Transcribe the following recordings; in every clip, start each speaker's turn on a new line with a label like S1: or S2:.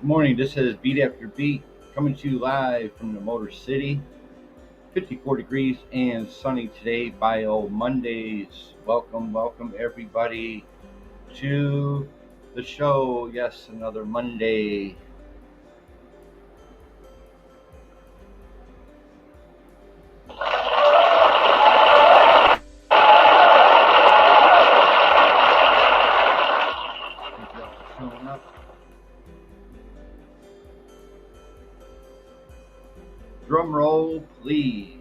S1: Morning, this is Beat After Beat coming to you live from the Motor City. 54 degrees and sunny today by Mondaze. Welcome everybody to the show. Yes, another Monday. Showing up. Drum roll, please.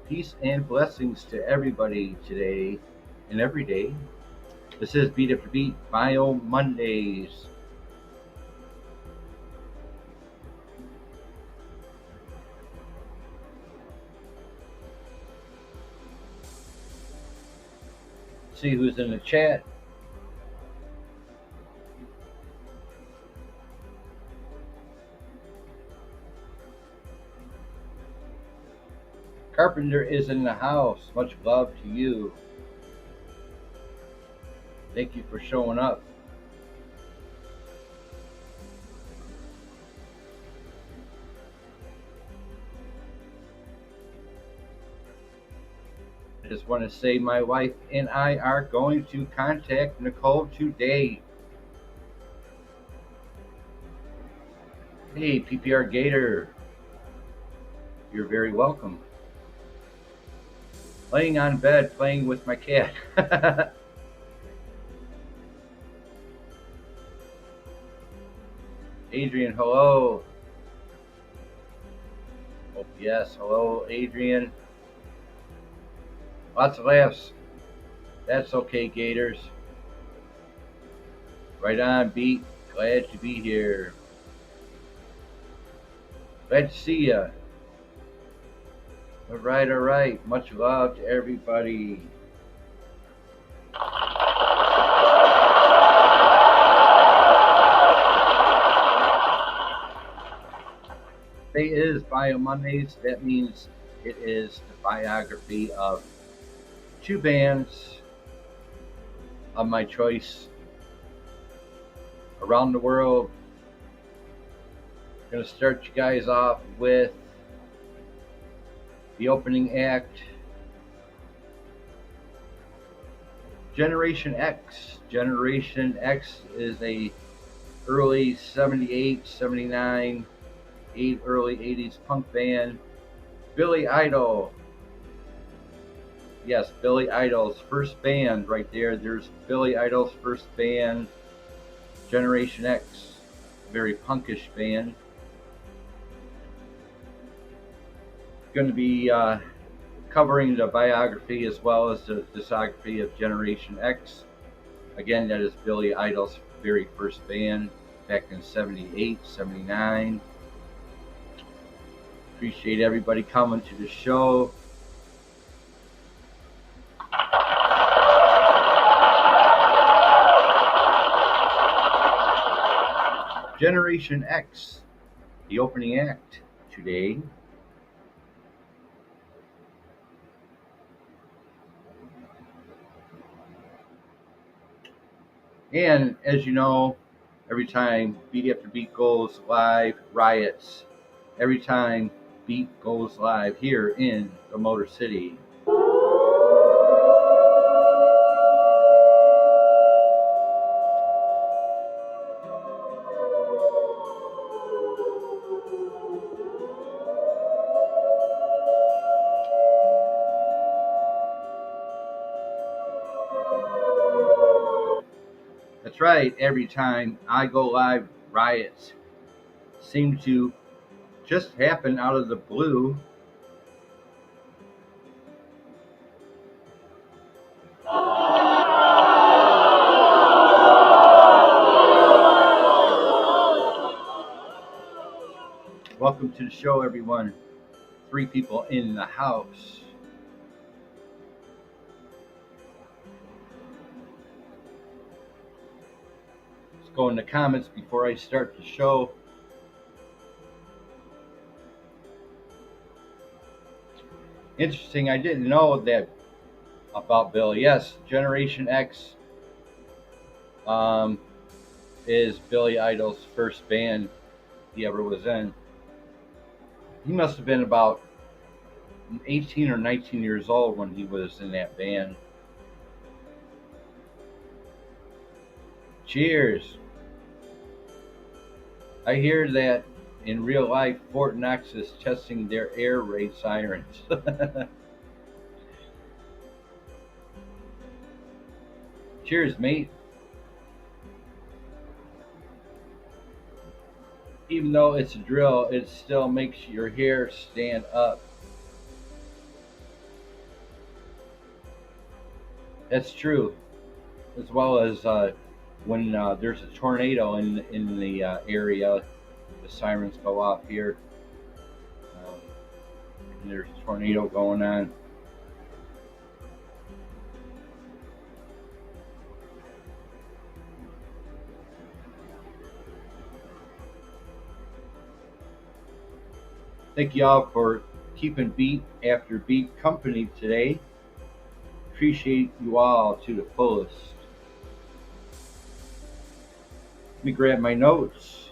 S1: Peace and blessings to everybody today and every day. This is Beat After Beat Bio Mondays. See who's in the chat. Carpenter is in the house. Much love to you. Thank you for showing up. I just want to say my wife and I are going to contact Nicole today. Hey, PPR Gator. You're very welcome. Laying on bed, playing with my cat. Adrian, hello. Oh, yes, hello, Adrian. Lots of laughs. That's okay, Gators. Right on, Beat. Glad to be here. Glad to see ya. All right. Much love to everybody. Today is Bio Mondays. That means it is the biography of two bands of my choice around the world. I'm going to start you guys off with the opening act, Generation X. Generation X is a early 78, 79, early 80s punk band. Billy Idol. Yes, Billy Idol's first band right there. There's Billy Idol's first band, Generation X. Very punkish band. Going to be covering the biography as well as the discography of Generation X. Again, that is Billy Idol's very first band back in 78, 79. Appreciate everybody coming to the show. Generation X, the opening act today. And as you know, every time Beat After Beat goes live, riots. Every time Beat goes live here in the Motor City. That's right, every time I go live, riots seem to just happen out of the blue. Welcome to the show, everyone. 3 people in the house. Let's go in the comments before I start the show. Interesting, I didn't know that about Billy. Yes, Generation X um, is Billy Idol's first band he ever was in. He must have been about 18 or 19 years old when he was in that band. Cheers. I hear that in real life, Fort Knox is testing their air raid sirens. Cheers, mate. Even though it's a drill, it still makes your hair stand up. That's true. As well as when there's a tornado in the area, the sirens go off here. Um, and there's a tornado going on. Thank y'all for keeping beat after beat company today. Appreciate you all to the fullest. Let me grab my notes.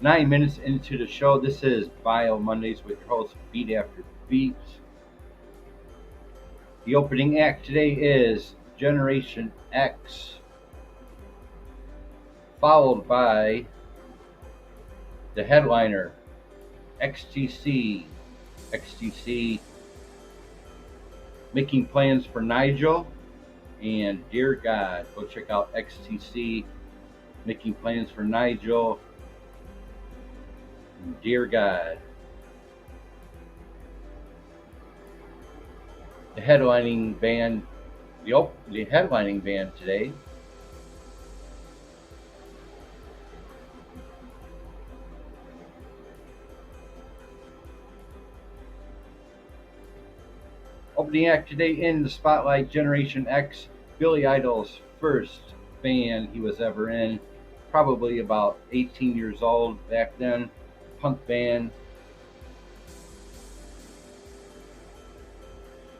S1: Nine minutes into the show. This is Bio Mondays with your host Beat After Beat. The opening act today is Generation X, followed by the headliner XTC. XTC making plans for Nigel and Dear God. Go check out XTC making plans for Nigel and Dear God. The headlining band, the headlining band today. Opening act today in the spotlight, Generation X, Billy Idol's first band he was ever in. Probably about 18 years old back then. Punk band.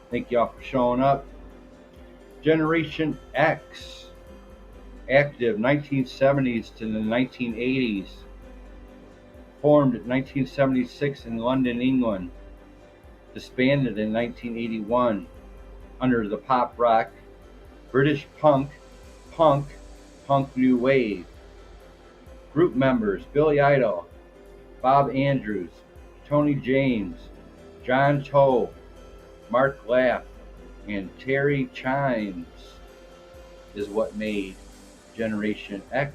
S1: Thank y'all for showing up. Generation X, active 1970s to the 1980s. Formed in 1976 in London, England. Disbanded in 1981 under the pop rock, British punk, punk new wave. Group members: Billy Idol, Bob Andrews, Tony James, John Toe, Mark Laff, and Terry Chimes is what made Generation X.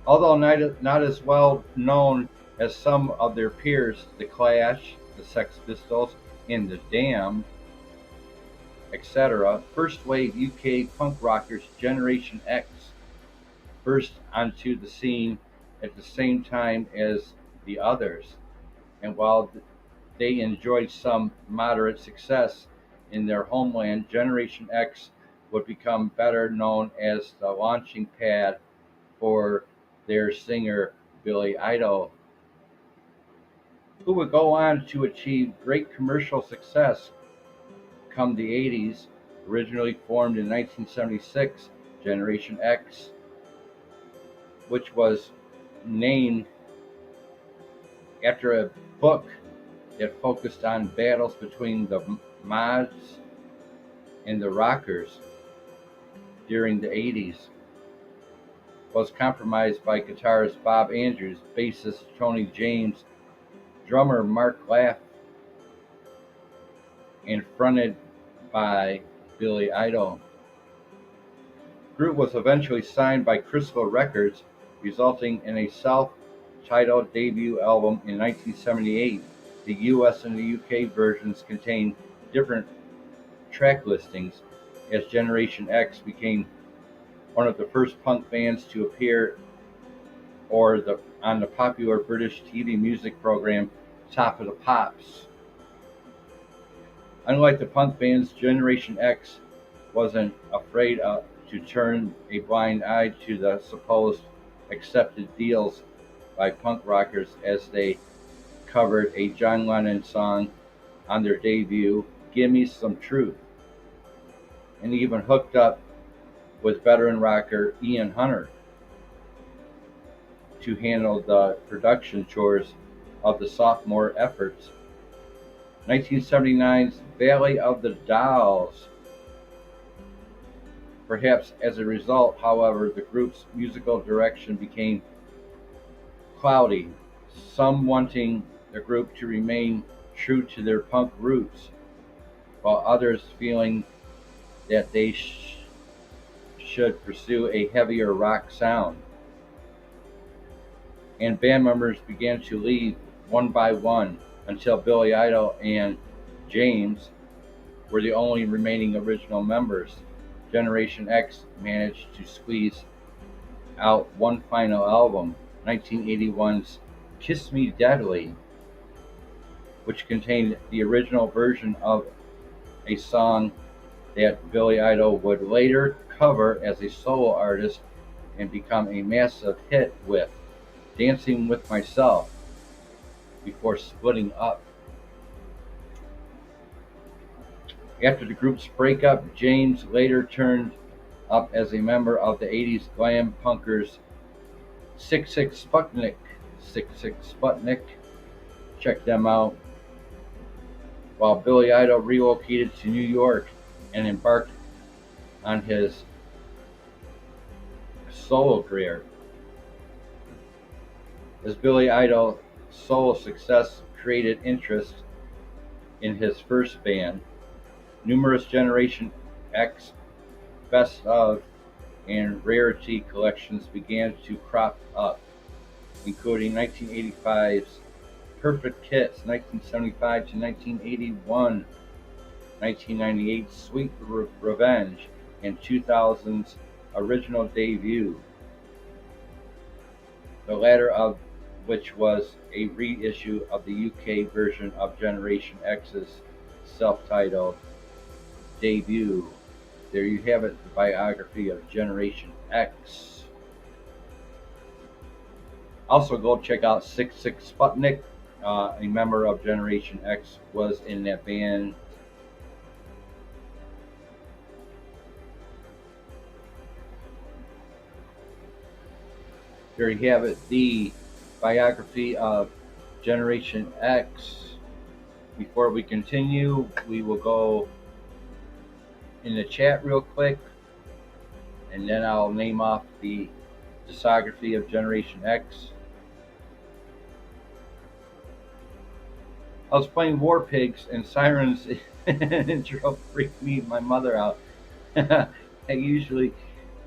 S1: Although not as well known as some of their peers, The Clash, the Sex Pistols, and The Damned, etc., first wave UK punk rockers Generation X burst onto the scene at the same time as the others, and while they enjoyed some moderate success in their homeland, Generation X would become better known as the launching pad for their singer Billy Idol, who would go on to achieve great commercial success come the 80s. Originally formed in 1976, Generation X, which was named after a book that focused on battles between the mods and the rockers during the 80s, was compromised by guitarist Bob Andrews, bassist Tony James, drummer Mark Laff, and fronted by Billy Idol. The group was eventually signed by Crystal Records, resulting in a self-titled debut album in 1978. The US and the UK versions contain different track listings, as Generation X became one of the first punk bands to appear on the popular British TV music program Top of the Pops. Unlike the punk bands, Generation X wasn't afraid to turn a blind eye to the supposed accepted deals by punk rockers, as they covered a John Lennon song on their debut, "Gimme Some Truth," and even hooked up with veteran rocker Ian Hunter to handle the production chores of the sophomore efforts. 1979's Valley of the Dolls. Perhaps as a result, however, the group's musical direction became cloudy, some wanting the group to remain true to their punk roots, while others feeling that they should pursue a heavier rock sound. And band members began to leave one by one until Billy Idol and James were the only remaining original members. Generation X managed to squeeze out one final album, 1981's "Kiss Me Deadly," which contained the original version of a song that Billy Idol would later cover as a solo artist and become a massive hit with "Dancing with Myself," before splitting up. After the group's breakup, James later turned up as a member of the 80s glam punkers Six Six Sputnik. Check them out. While Billy Idol relocated to New York and embarked on his solo career. As Billy Idol's solo success created interest in his first band, numerous Generation X best of and rarity collections began to crop up, including 1985's Perfect Hits, 1975 to 1981, 1998's Sweet Revenge, and 2000's Original Debut, the latter of which was a reissue of the UK version of Generation X's self-titled debut. There you have it, the biography of Generation X. Also, go check out Six Six Sputnik. A member of Generation X was in that band. There you have it, the biography of Generation X. Before we continue, we will go in the chat real quick, and then I'll name off the discography of Generation X. I was playing War Pigs and Sirens intro freaked me and my mother out. I usually,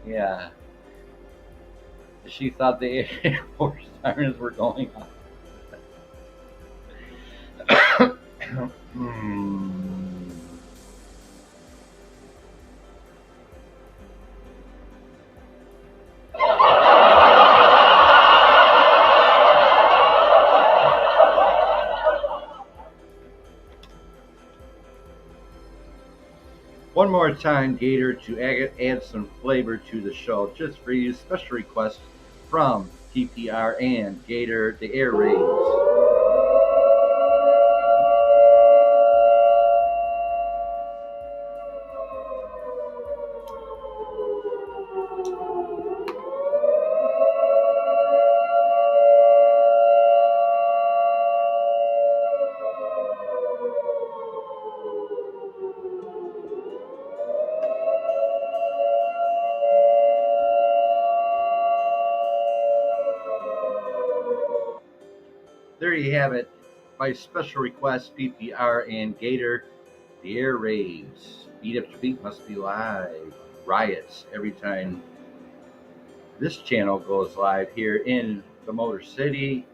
S1: yeah, she thought the Air Force sirens were going off. One more time, Gator, to add some flavor to the show, just for you. Special request from PPR and Gator, the Air Raids. There you have it, by special request, PPR and Gator, the Air Raids. Beat After Beat must be live. Riots every time this channel goes live here in the Motor City.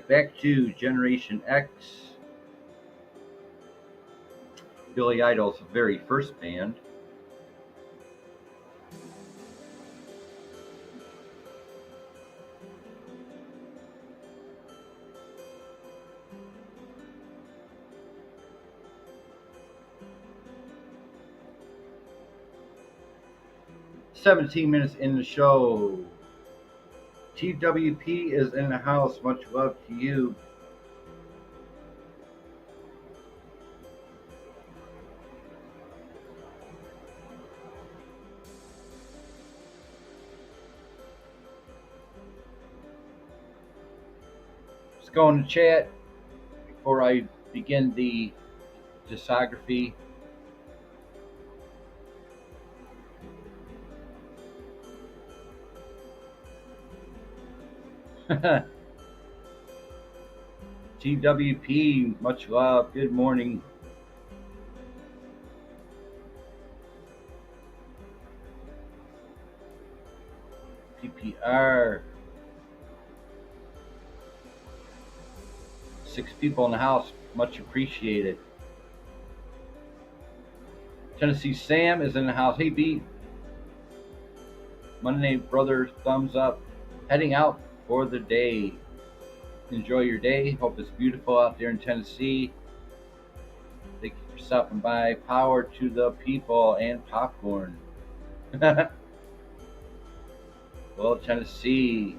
S1: back to Generation X, Billy Idol's very first band. "17 minutes in the show. TWP is in the house. Much love to you." Let's go in the chat before I begin the discography. TWP, much love. Good morning. PPR. 6 people in the house. Much appreciated. Tennessee Sam is in the house. Hey, B. Monday, brother, thumbs up. Heading out for the day. Enjoy your day. Hope it's beautiful out there in Tennessee. Thank you for stopping by. Power to the people and popcorn. Well, Tennessee.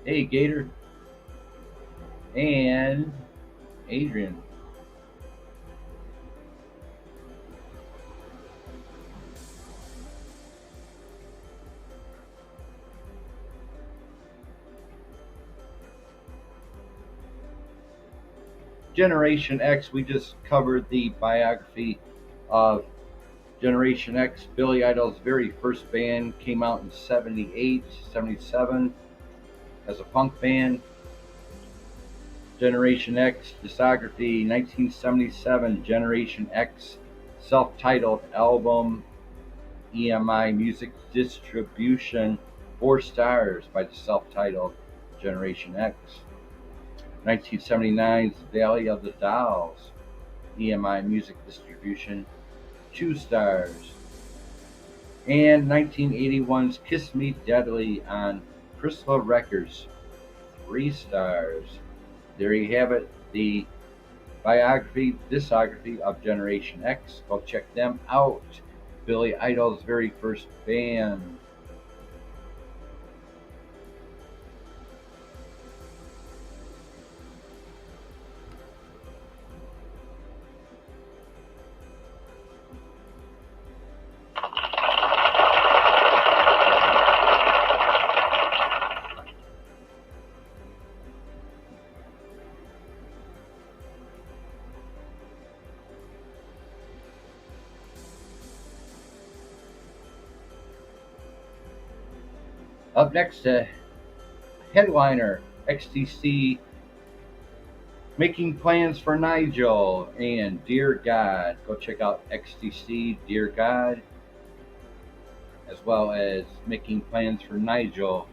S1: Hey, Gator. And Adrian. Generation X, we just covered the biography of Generation X. Billy Idol's very first band came out in 78, 77 as a punk band. Generation X discography, 1977, Generation X self-titled album, EMI Music Distribution, 4 stars by the self-titled Generation X. 1979's Valley of the Dolls, EMI Music Distribution, 2 stars. And 1981's Kiss Me Deadly on Prisma Records, 3 stars. There you have it, the biography, discography of Generation X. Go check them out. Billy Idol's very first band. Up next, headliner, XTC, Making Plans for Nigel, and Dear God. Go check out XTC, Dear God, as well as Making Plans for Nigel.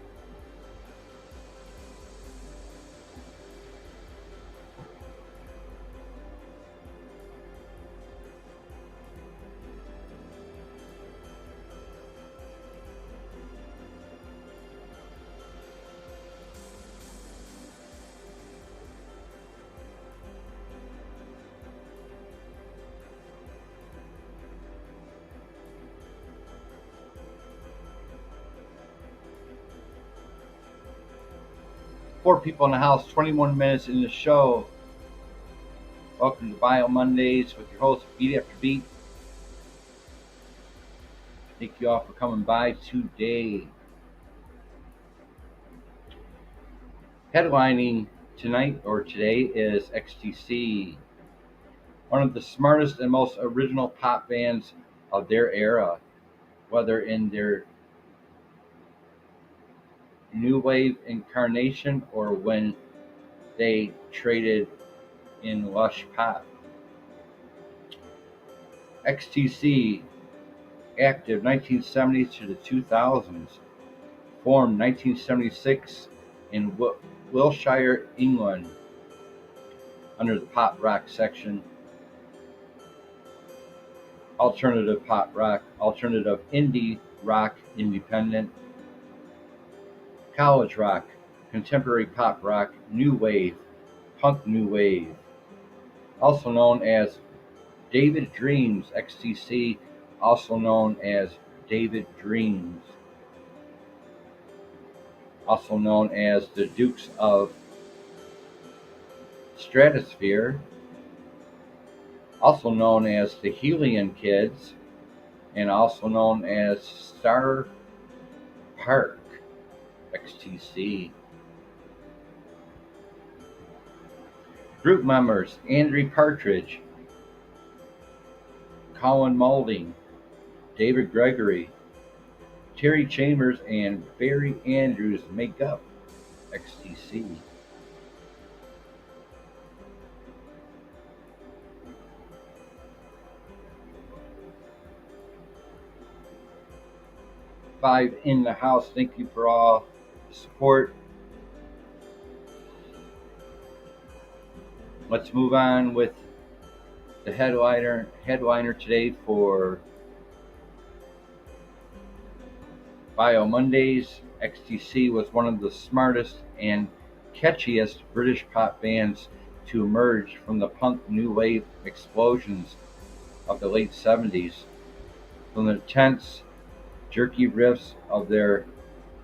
S1: Four people in the house, 21 minutes in the show. Welcome to Bio Mondays with your host, Beat After Beat. Thank you all for coming by today. Headlining tonight or today is XTC, one of the smartest and most original pop bands of their era, whether in their new wave incarnation or when they traded in lush pop. XTC, active 1970s to the 2000s, formed 1976 in Wiltshire, England, under the pop rock section, alternative pop rock, alternative indie rock, independent, college rock, contemporary pop rock, new wave, punk new wave, also known as David Dreams, XTC, also known as David Dreams, also known as the Dukes of Stratosphere, also known as the Helian Kids, and also known as Star Park, XTC. Group members: Andrew Partridge, Colin Moulding, David Gregory, Terry Chambers, and Barry Andrews make up XTC. Five in the house. Thank you for all the support. Let's move on with the headliner today for Mondaze. XTC was one of the smartest and catchiest British pop bands to emerge from the punk new wave explosions of the late 70s. From the tense, jerky riffs of their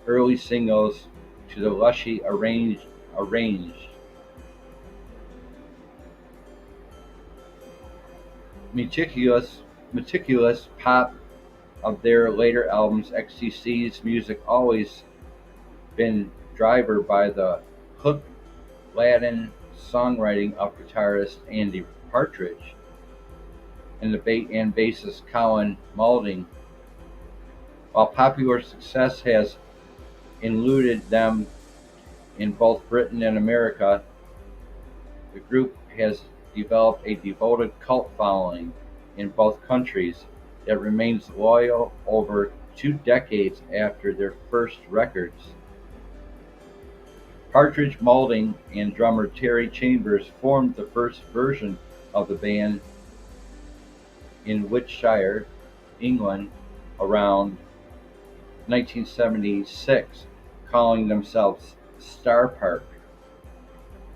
S1: early singles to the lushy arranged meticulous pop of their later albums, XTC's music always been driven by the hook-laden songwriting of guitarist Andy Partridge and bassist Colin Moulding. While popular success has eluded them in both Britain and America, the group has developed a devoted cult following in both countries that remains loyal over 2 decades after their first records. Partridge, Moulding, and drummer Terry Chambers formed the first version of the band in Wiltshire, England, around 1976, calling themselves Star Park.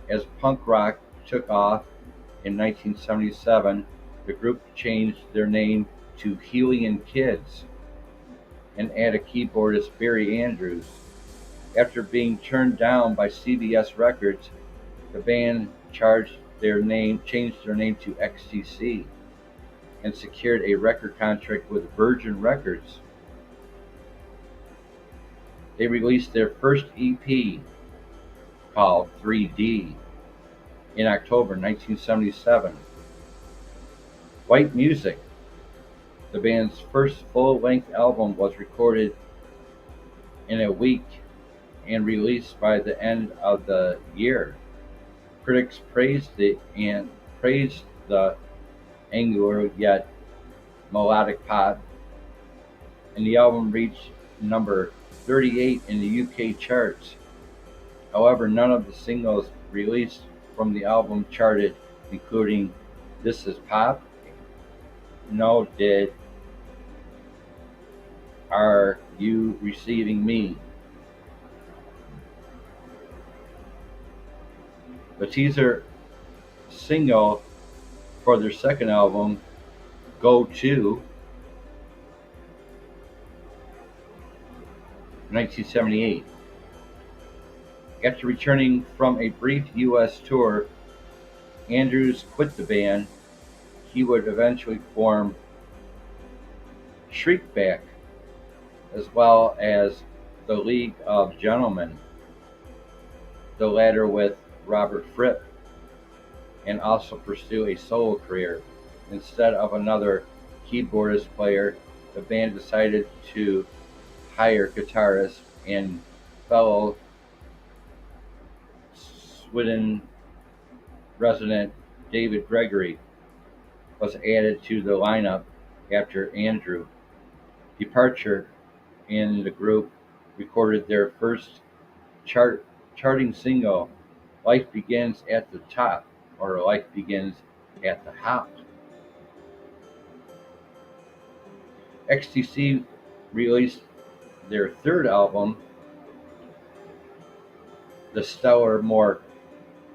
S1: As punk rock took off in 1977, the group changed their name to Helian Kids and added keyboardist Barry Andrews. After being turned down by CBS Records, the band changed their name to XTC and secured a record contract with Virgin Records. They released their first EP, called 3D, in October 1977. White Music, the band's first full-length album, was recorded in a week and released by the end of the year. Critics praised it and praised the angular yet melodic pop, and the album reached number 38 in the UK charts. However, none of the singles released from the album charted, including This Is Pop, No Did, Are You Receiving Me? The teaser single for their second album, Go To, 1978. After returning from a brief U.S. tour, Andrews quit the band. He would eventually form Shriekback, as well as the League of Gentlemen, the latter with Robert Fripp, and also pursue a solo career. Instead of another keyboardist player, the band decided to hire guitarist and fellow Swindon resident David Gregory was added to the lineup after Andrew departure, and the group recorded their first chart charting single Life Begins at the Top or Life Begins at the Hop. XTC released their third album, the stellar, more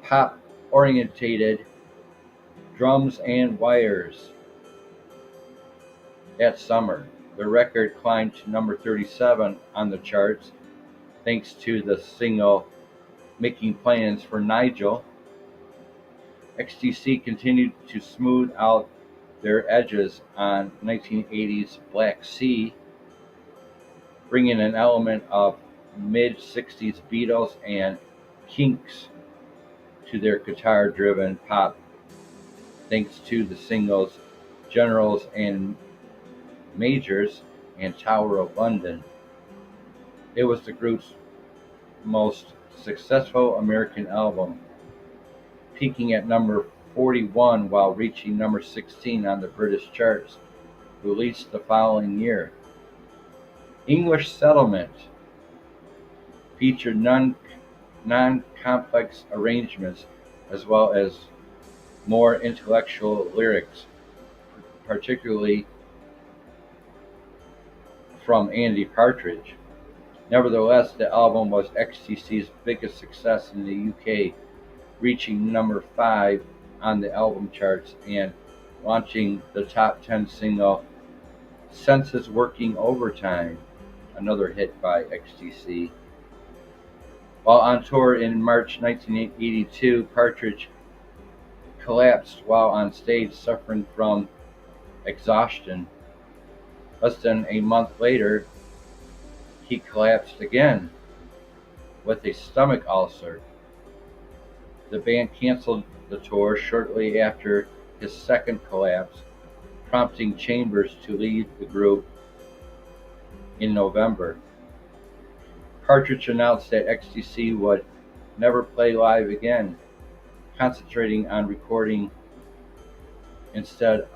S1: pop-orientated Drums and Wires, that summer. The record climbed to number 37 on the charts thanks to the single Making Plans for Nigel. XTC continued to smooth out their edges on 1980s Black Sea, bringing an element of mid-60s Beatles and Kinks to their guitar-driven pop thanks to the singles Generals and Majors and Tower of London. It was the group's most successful American album, peaking at number 41 while reaching number 16 on the British charts, released the following year. English Settlement featured non-complex arrangements as well as more intellectual lyrics, particularly from Andy Partridge. Nevertheless, the album was XTC's biggest success in the UK, reaching number 5 on the album charts and launching the top 10 single Senses Working Overtime, another hit by XTC. While on tour in March 1982, Partridge collapsed while on stage suffering from exhaustion. Less than a month later, he collapsed again with a stomach ulcer. The band canceled the tour shortly after his second collapse, prompting Chambers to leave the group in November. Partridge announced that XTC would never play live again, concentrating on recording. Instead,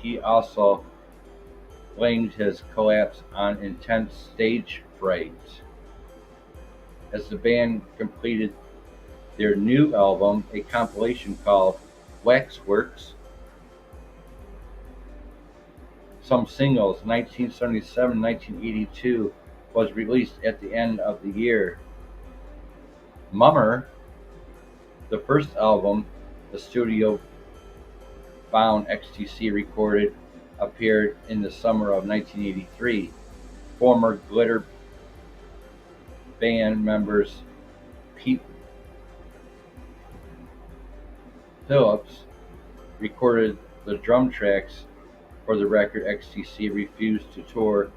S1: he also blamed his collapse on intense stage fright. As the band completed their new album, a compilation called Waxworks, some singles, 1977-1982, was released at the end of the year. Mummer, the first album the studio-bound XTC recorded, appeared in the summer of 1983. Former Glitter band members Pete Phillips recorded the drum tracks for the record. XTC refused to tour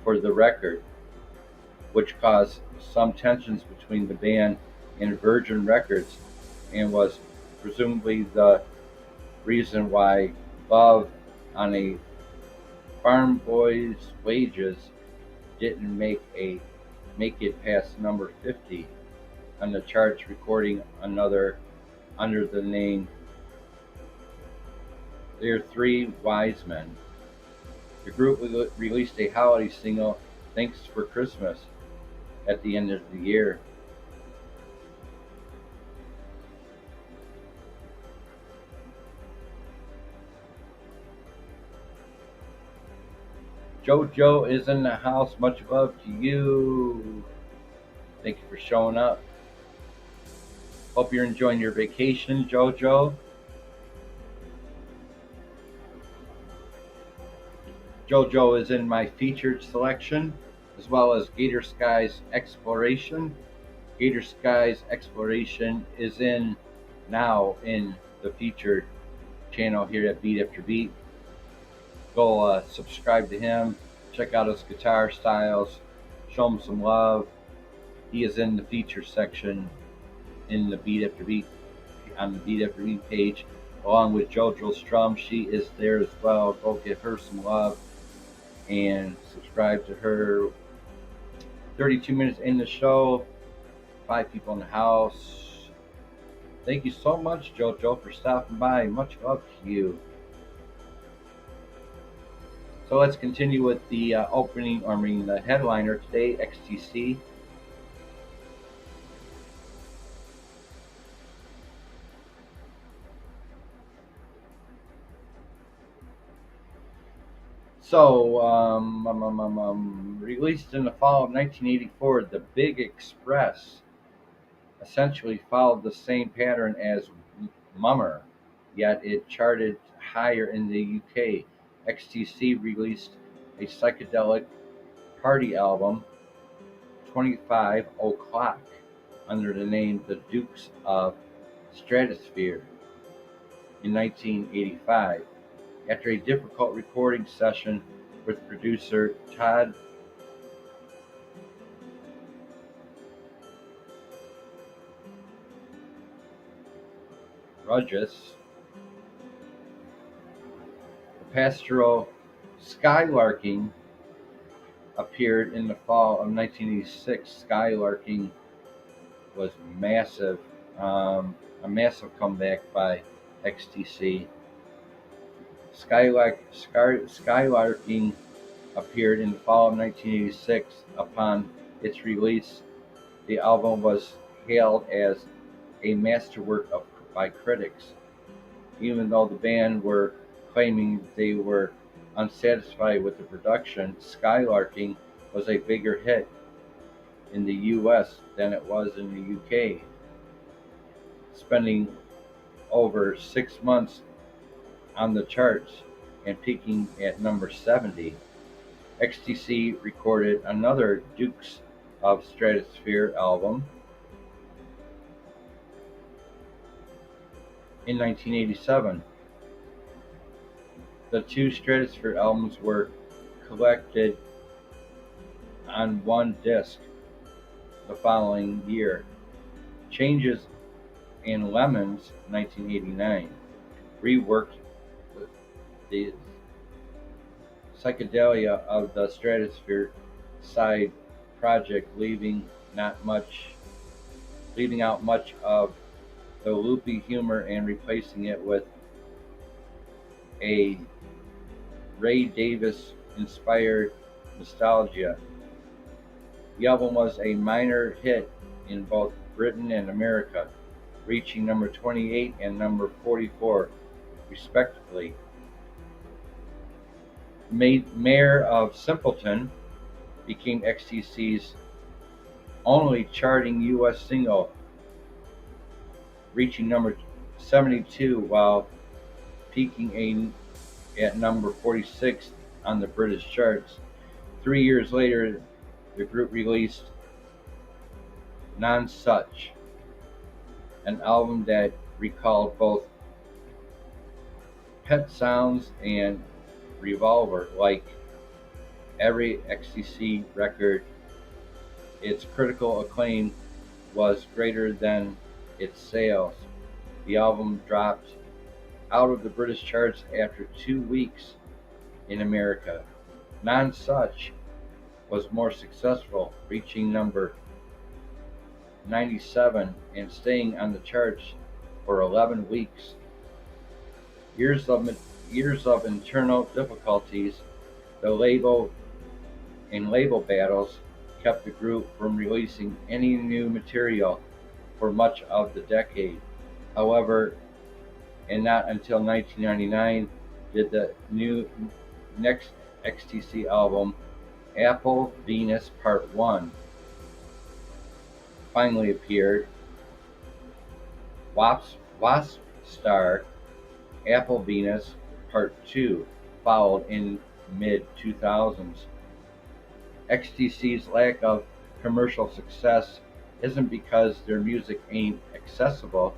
S1: for the record, which caused some tensions between the band and Virgin Records and was presumably the reason why Love on a Farm Boy's Wages didn't make it past number 50 on the charts, recording another under the name They're Three Wise Men. The group released a holiday single, Thanks for Christmas, at the end of the year. JoJo is in the house. Much love to you. Thank you for showing up. Hope you're enjoying your vacation, JoJo. JoJo is in my featured selection, as well as Gator Skies Exploration. Gator Skies Exploration is now in the featured channel here at Beat After Beat. Go subscribe to him, check out his guitar styles, show him some love. He is in the feature section in the Beat After Beat, on the Beat After Beat page, along with JoJo Strum. She is there as well. Go give her some love and subscribe to her. 32 minutes in the show, 5 people in the house. Thank you so much, JoJo, for stopping by. Much love to you. So let's continue with the the headliner today, XTC. Released in the fall of 1984, the Big Express essentially followed the same pattern as Mummer, yet it charted higher in the UK. XTC released a psychedelic party album, 25 O'Clock, under the name The Dukes of Stratosphere in 1985. After a difficult recording session with producer Todd Rogers, the pastoral Skylarking appeared in the fall of 1986. Skylarking was massive, a massive comeback by XTC. Skylarking appeared in the fall of 1986. Upon its release, the album was hailed as a masterwork by critics, even though the band were claiming they were unsatisfied with the production. Skylarking was a bigger hit in the US than it was in the UK, spending over 6 months on the charts and peaking at number 70. XTC recorded another Dukes of Stratosphere album in 1987. The two Stratosphere albums were collected on one disc the following year. Changes and Lemons, 1989, reworked the psychedelia of the Stratosphere side project, leaving out much of the loopy humor and replacing it with a Ray Davis inspired nostalgia. The album was a minor hit in both Britain and America, reaching number 28 and number 44 respectively. Mayor of Simpleton became XTC's only charting US single, reaching number 72 while peaking at number 46 on the British charts. 3 years later, the group released Non-Such, an album that recalled both Pet Sounds and Revolver. Like every XTC record, its critical acclaim was greater than its sales. The album dropped out of the British charts after 2 weeks in America. Non-Such was more successful, reaching number 97 and staying on the charts for 11 weeks. Years of internal difficulties, the label battles kept the group from releasing any new material for much of the decade. However, and not until 1999 did the next XTC album, Apple Venus Part 1, finally appeared. Wasp Star Apple Venus Part 2 followed in mid-2000s. XTC's lack of commercial success isn't because their music ain't accessible.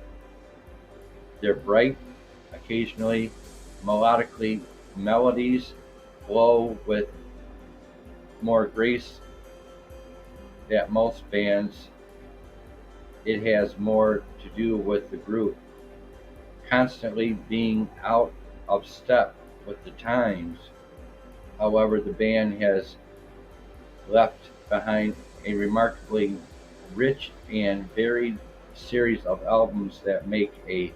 S1: They're bright, occasionally melodies flow with more grace than most bands. It has more to do with the group constantly being out of step with the times. However, the band has left behind a remarkably rich and varied series of albums that make a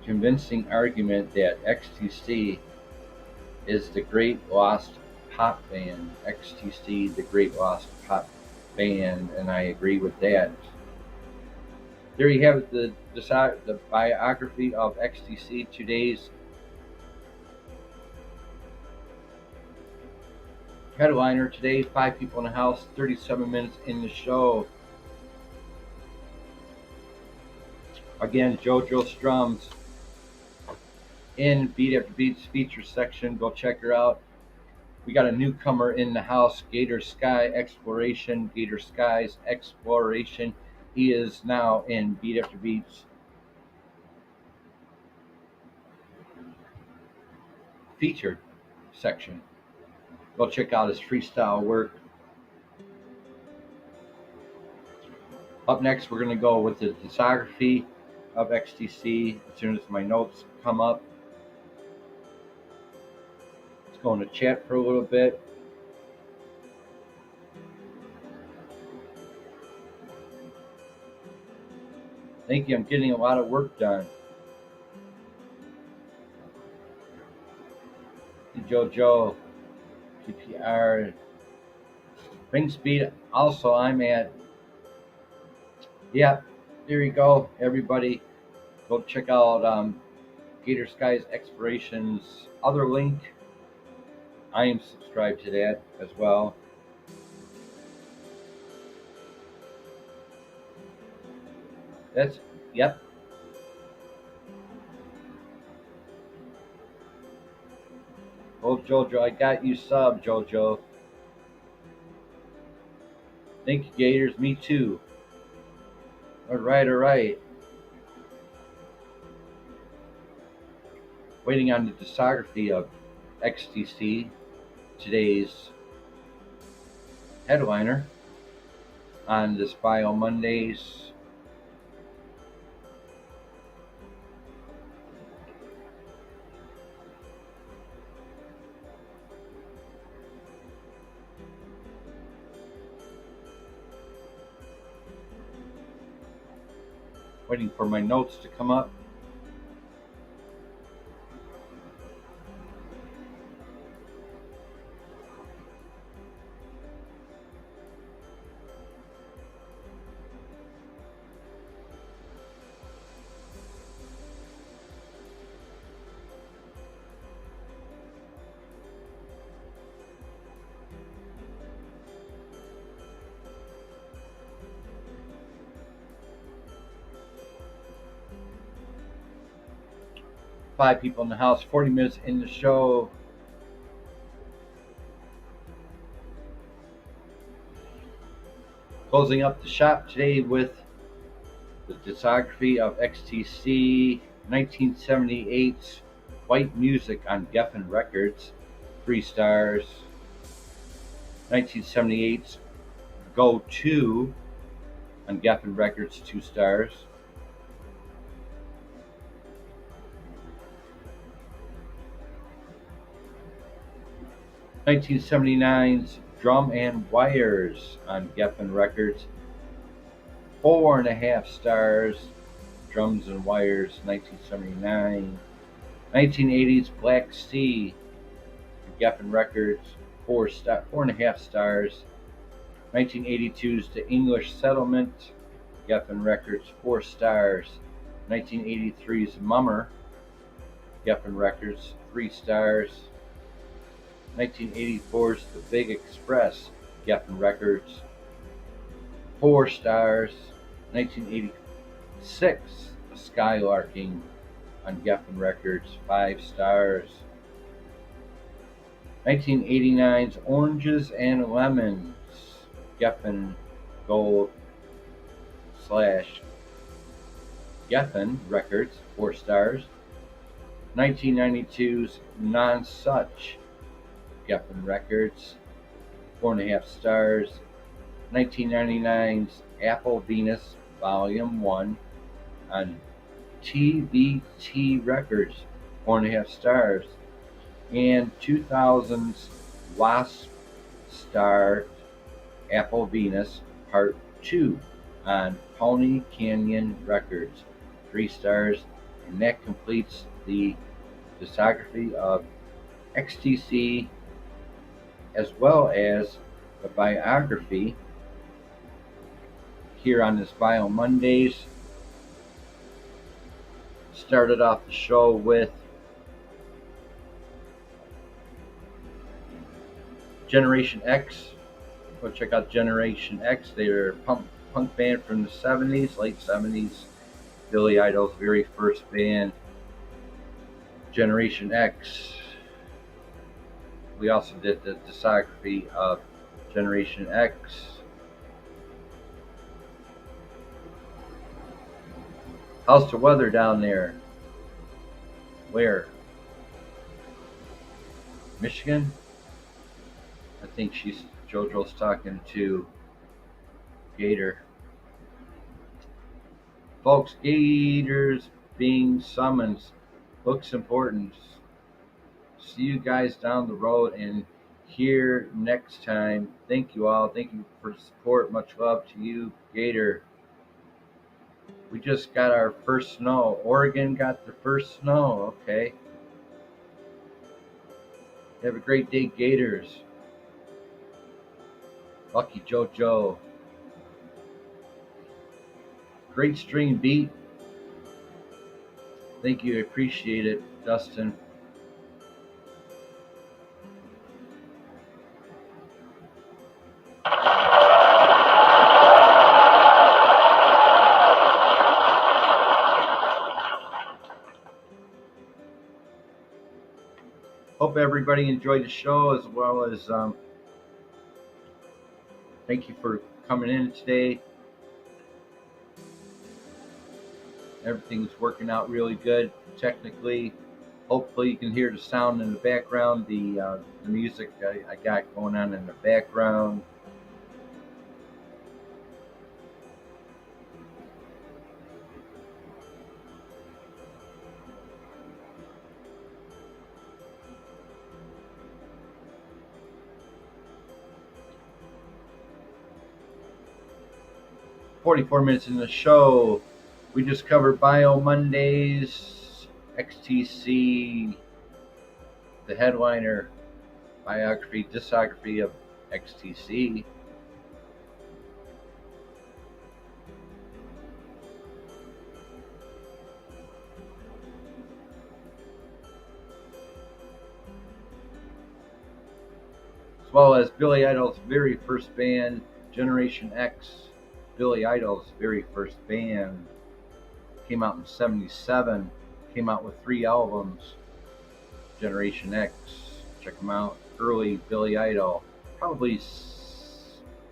S1: convincing argument that XTC is the great lost pop band. XTC, the great lost pop band, and I agree with that. There you have it, the biography of XTC. Today's Headliner today, 5 people in the house, 37 minutes in the show. Again, JoJo Strums in Beat After Beat's feature section. Go check her out. We got a newcomer in the house, Gator Sky Exploration. Gator Sky's Exploration. He is now in Beat After Beat's featured section. Go check out his freestyle work. Up next, we're going to go with the discography of XTC as soon as my notes come up. Let's go into chat for a little bit. Thank you. I'm getting a lot of work done. JoJo, PPR, Ring Speed. Also, I'm at. Yeah, there you go, everybody. Go check out Gator Sky's Exploration's other link. I am subscribed to that as well. That's, yep. Oh, JoJo, I got you sub, JoJo. Thank you, Gators. Me too. All right. Waiting on the discography of XTC, today's headliner on this Bio Mondaze. Waiting for my notes to come up. Five people in the house, 40 minutes in the show. Closing up the shop today with the discography of XTC, 1978's White Music on Geffen Records, 3 stars. 1978's Go To on Geffen Records, 2 stars. 1979's Drum and Wires on Geffen Records, 4.5 stars. Drums and Wires, 1979. 1980's Black Sea, Geffen Records, 4.5 stars. 1982's The English Settlement, Geffen Records, 4 stars. 1983's Mummer, Geffen Records, 3 stars. 1984's The Big Express, Geffen Records, 4 stars. 1986, Skylarking on Geffen Records, 5 stars. 1989's Oranges and Lemons, Geffen Gold / Geffen Records, 4 stars. 1992's Non-Such, Geffen Records, 4.5 stars. 1999's Apple Venus Volume 1 on TVT Records, 4.5 stars. And 2000's Wasp Star Apple Venus Part 2 on Pony Canyon Records, 3 stars. And that completes the discography of XTC as well as the biography here on this Bio Mondaze. Started off the show with Generation X. Go check out Generation X. They're a punk band from the 70s, late 70s. Billy Idol's very first band, Generation X. We also did the discography of Generation X. How's the weather down there? Where? Michigan? I think JoJo's talking to Gator. Folks, Gators being summoned. Looks important. See you guys down the road and here next time. Thank you all. Thank you for the support. Much love to you, Gator. We just got our first snow. Oregon got the first snow. Okay. Have a great day, Gators. Lucky JoJo. Great stream, Beat. Thank you. I appreciate it, Dustin. Hope everybody enjoyed the show, as well as thank you for coming in today. Everything's working out really good technically. Hopefully you can hear the sound in the background, the music I got going on in the background. "44 minutes in the show. We just covered Bio Mondaze, XTC, the headliner, discography of XTC. As well as Billy Idol's very first band, Generation X. Billy Idol's very first band came out in '77. Came out with 3 albums. Generation X. Check them out. Early Billy Idol. Probably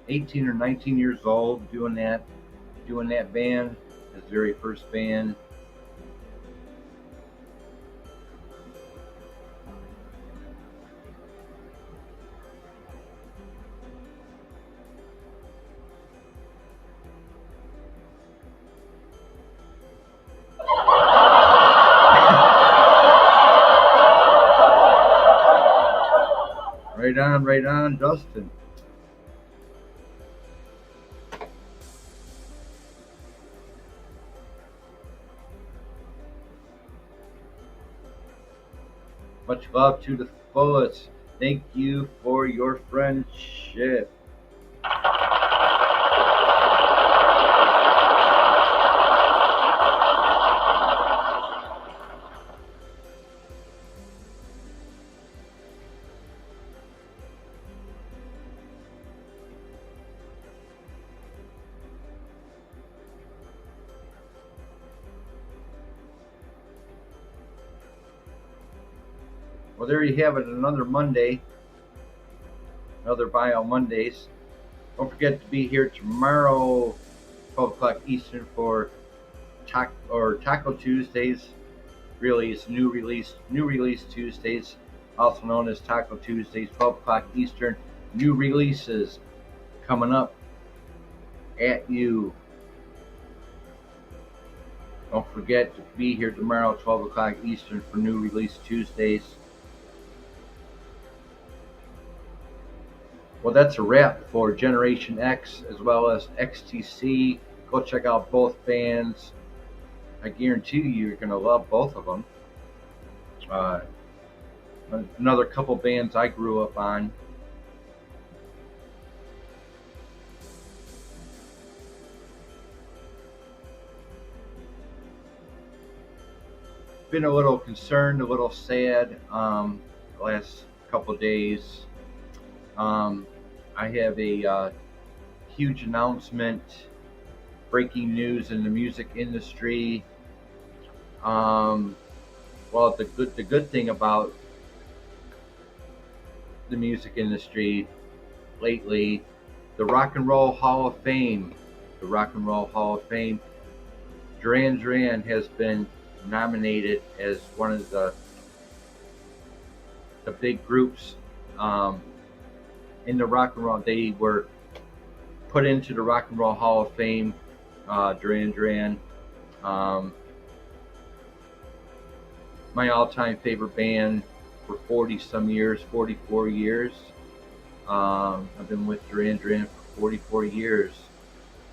S1: 18 or 19 years old doing that band. His very first band. Right on, Dustin. Much love to the fullest. Thank you for your friendship. Well, there you have it, another Monday, another Bio Mondays. Don't forget to be here tomorrow, 12 o'clock Eastern, for Taco Tuesdays. Really, it's new release Tuesdays, also known as Taco Tuesdays, 12 o'clock Eastern. New releases coming up at you. Don't forget to be here tomorrow, 12 o'clock Eastern, for new release Tuesdays. Well, that's a wrap for Generation X as well as XTC. Go check out both bands. I guarantee you're going to love both of them. Another couple bands I grew up on. Been a little concerned, a little sad the last couple days. Um, I have a huge announcement, breaking news in the music industry. Um, well, the good thing about the music industry lately, the Rock and Roll Hall of Fame, the Rock and Roll Hall of Fame, Duran Duran has been nominated as one of the big groups um, in the rock and roll. They were put into the Rock and Roll Hall of Fame. Duran Duran, um, my all-time favorite band for 40 some years, 44 years. I've been with Duran Duran for 44 years.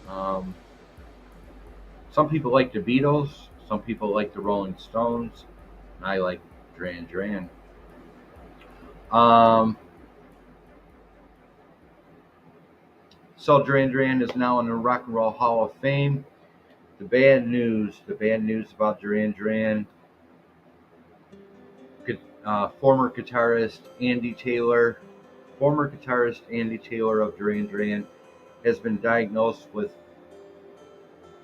S1: Um, some people like the Beatles, some people like the Rolling Stones. I like Duran Duran. Um, so Duran Duran is now in the Rock and Roll Hall of Fame. The bad news about Duran Duran. Former guitarist Andy Taylor of Duran Duran has been diagnosed with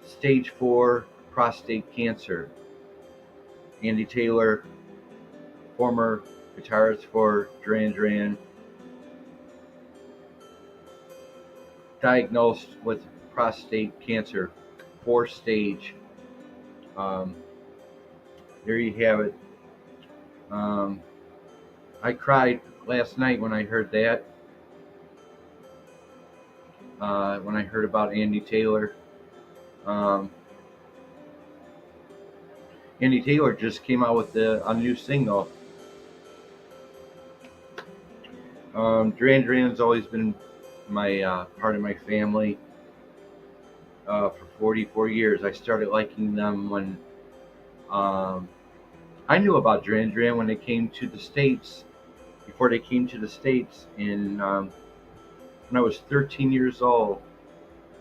S1: stage 4 prostate cancer. Andy Taylor, former guitarist for Duran Duran, diagnosed with prostate cancer, 4th stage. Um, there you have it. Um, I cried last night when I heard that. When I heard about Andy Taylor. Um, Andy Taylor just came out with a new single. Duran Duran's always been my part of my family for 44 years. I started liking them when I knew about Duran Duran when they came to the States. Before they came to the States, when I was 13 years old.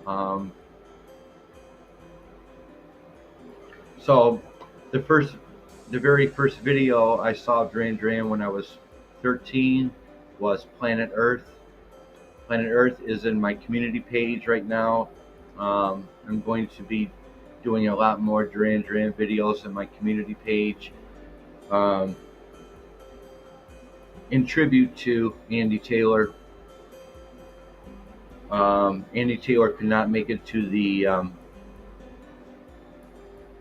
S1: Um, so the very first video I saw of Duran Duran when I was 13 was Planet Earth. Planet Earth is in my community page right now. I'm going to be doing a lot more Duran Duran videos on my community page um, in tribute to Andy Taylor. Andy Taylor could not make it to the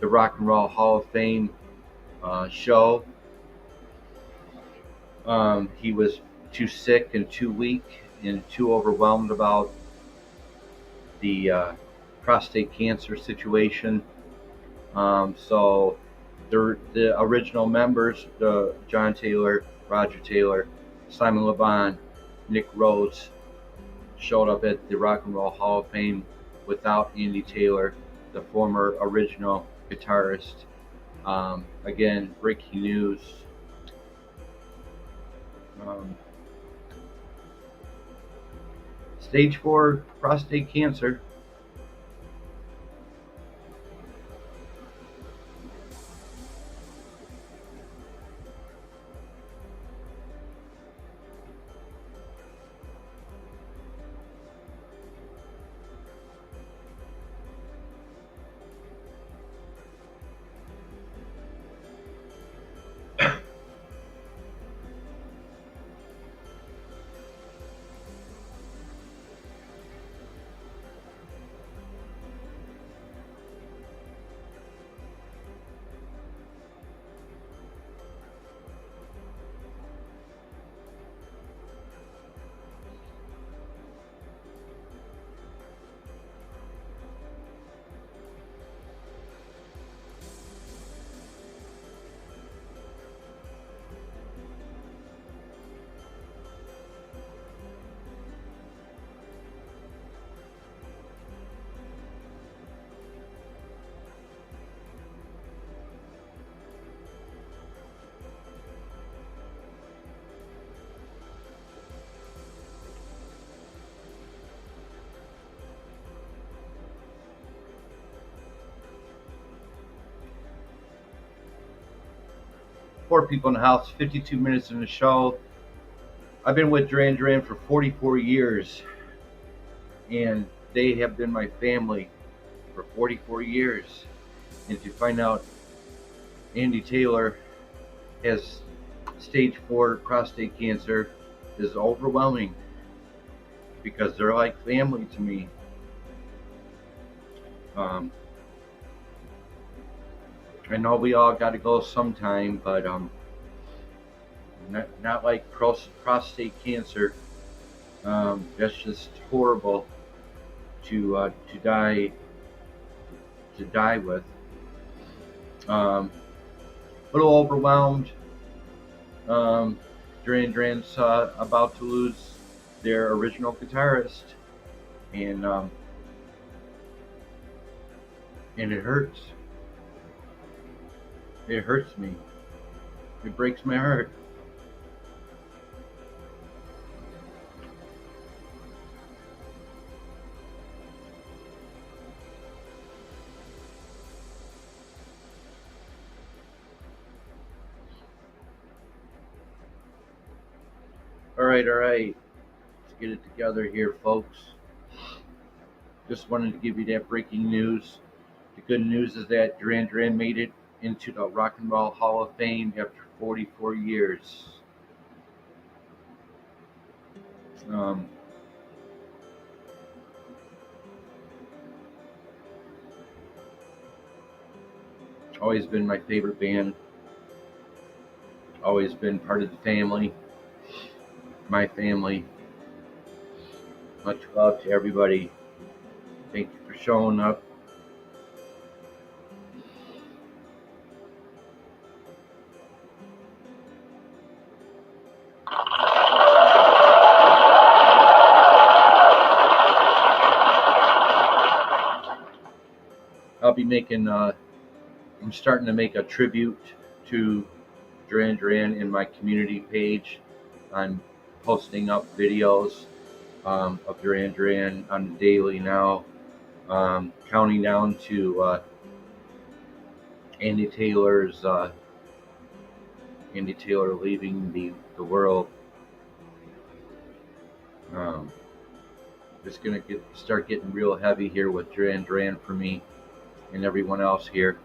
S1: Rock and Roll Hall of Fame show. He was too sick and too weak and too overwhelmed about the prostate cancer situation. So the original members, the John Taylor, Roger Taylor, Simon Le Bon, Nick Rhodes, showed up at the Rock and Roll Hall of Fame without Andy Taylor, the former original guitarist. Again, breaking news. Um, Stage 4 prostate cancer. Four people in the house, 52 minutes in the show. I've been with Duran Duran for 44 years, and they have been my family for 44 years. And to find out Andy Taylor has stage 4 prostate cancer is overwhelming, because they're like family to me. I know we all got to go sometime, but not like prostate cancer. That's just horrible to die with. A little overwhelmed. Duran Duran's about to lose their original guitarist, and it hurts. It hurts me. It breaks my heart. All right. Let's get it together here, folks. Just wanted to give you that breaking news. The good news is that Duran Duran made it into the Rock and Roll Hall of Fame after 44 years. Always been my favorite band. Always been part of the family. My family. Much love to everybody. Thank you for showing up. I'll be making, I'm starting to make a tribute to Duran Duran in my community page. I'm posting up videos of Duran Duran on the daily now, counting down to Andy Taylor leaving the world. It's gonna start getting real heavy here with Duran Duran for me and everyone else here.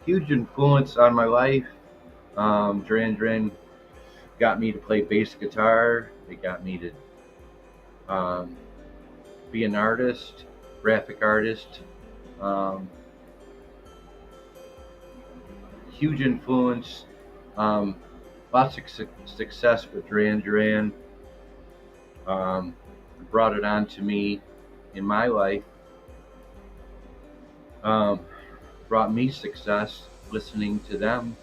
S1: Huge influence on my life. Duran Duran got me to play bass guitar. They got me to be an artist, graphic artist. Huge influence. Lots of success with Duran Duran. Brought it on to me in my life. Brought me success listening to them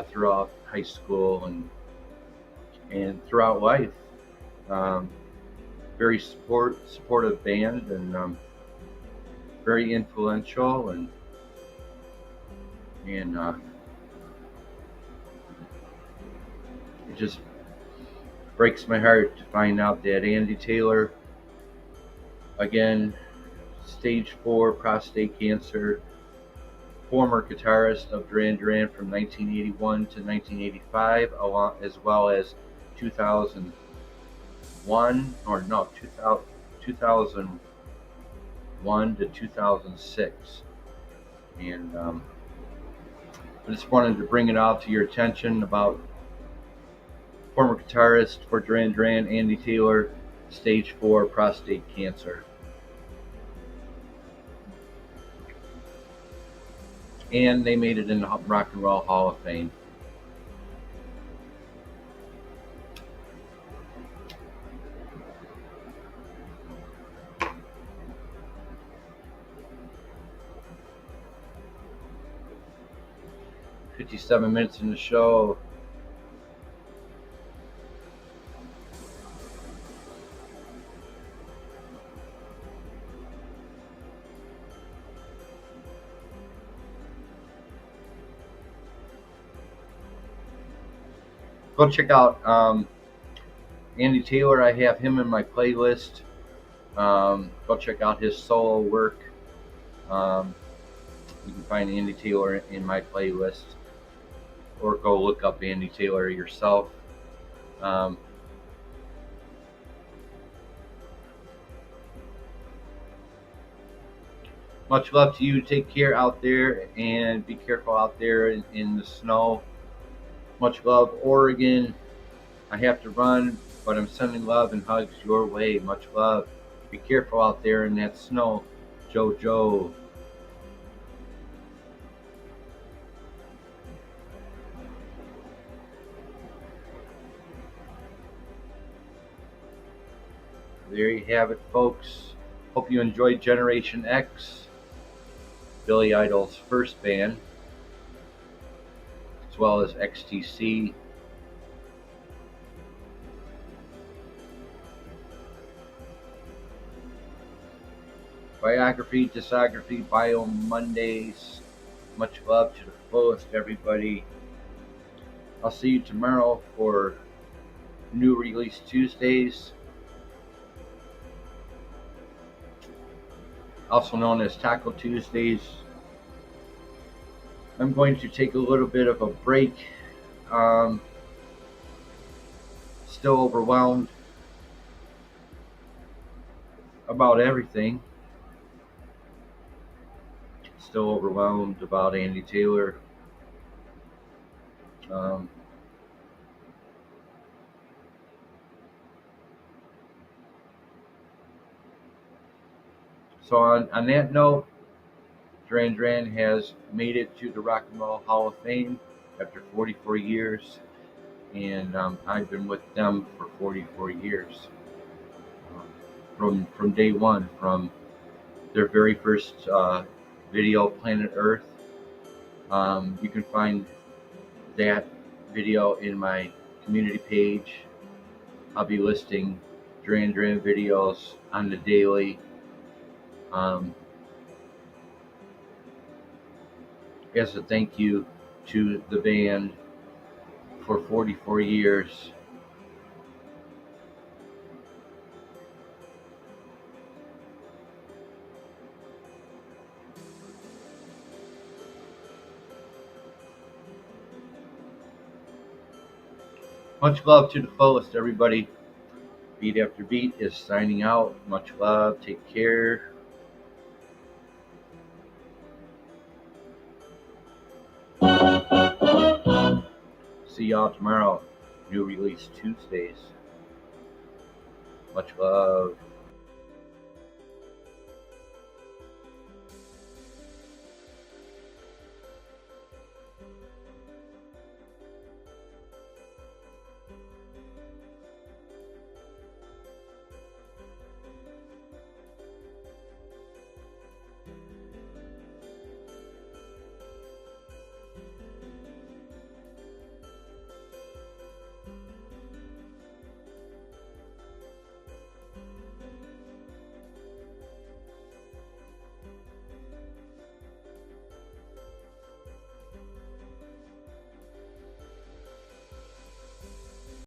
S1: throughout high school and throughout life. Very supportive band, and very influential, and it just breaks my heart to find out that Andy Taylor, again, stage 4 prostate cancer, former guitarist of Duran Duran from 1981 to 1985, as well as 2001 to 2006. And I just wanted to bring it out to your attention about former guitarist for Duran Duran, Andy Taylor, stage 4 prostate cancer. And they made it in the Rock and Roll Hall of Fame. "57 minutes in the show." Go check out Andy Taylor, I have him in my playlist. Go check out his solo work. Um, you can find Andy Taylor in my playlist, or go look up Andy Taylor yourself. Um, much love to you. Take care out there, and be careful out there in the snow. Much love, Oregon. I have to run, but I'm sending love and hugs your way. Much love. Be careful out there in that snow. Jojo. There you have it, folks. Hope you enjoyed Generation X, Billy Idol's first band, as well as XTC. Biography, discography, bio Mondaze. Much love to the fullest, everybody. I'll see you tomorrow for new release Tuesdays, also known as Taco Tuesdays. I'm going to take a little bit of a break. Um, Still overwhelmed about everything. Still overwhelmed about Andy Taylor. Um, so on that note, Duran Duran has made it to the Rock and Roll Hall of Fame after 44 years, and I've been with them for 44 years. From day one, from their very first video, Planet Earth. You can find that video in my community page. I'll be listing Duran Duran videos on the daily. As a thank you to the band for 44 years. Much love to the fullest, everybody. Beat After Beat is signing out. Much love. Take care. See y'all tomorrow. New release Tuesdays. Much love.